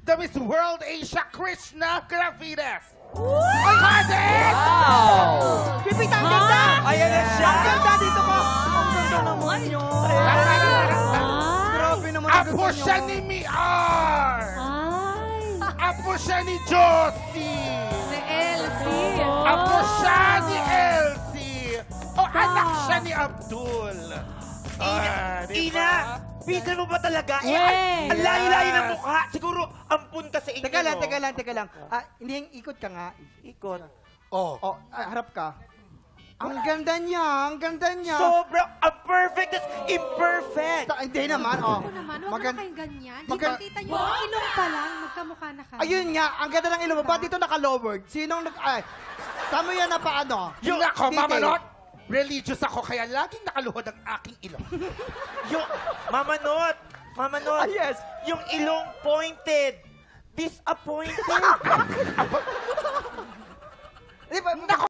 the Miss World Asia Krishna Gravides. Cousin! Wow! Pipita, ang ganda! Ayan na siya! Ang ganda dito ko! Ang ganda naman yun! Grabe naman ang Apo ganda siya nyo. ni Miar! Apo siya ni Josie! Si Elsie. Apo siya ni Elsie! O anak siya ni Abdul! Di Ina! ba? Bisan mo ba talaga? Yes. Ang layo-layo ng mukha. Siguro, ampun ka sa inyo. Teka lang. Hindi, ikot ka nga. Ikot. Oh. Harap ka. Ang ganda niya. Sobrang perfect. That's imperfect. Hindi naman, Ako naman, huwag na kayong ganyan. Di ba kita nyo, ilong pa lang, magkamukha na kayo. Ayun nga, ang ganda ng ilong mo. Ba't dito naka-lowered? Sinong saan mo yan na paano? Yung ako, detail. Mamalot, religious ako kaya laging nakaluhod ang aking ilong. Yung, Mama Not. Yes. Yung ilong pointed. Disappointed.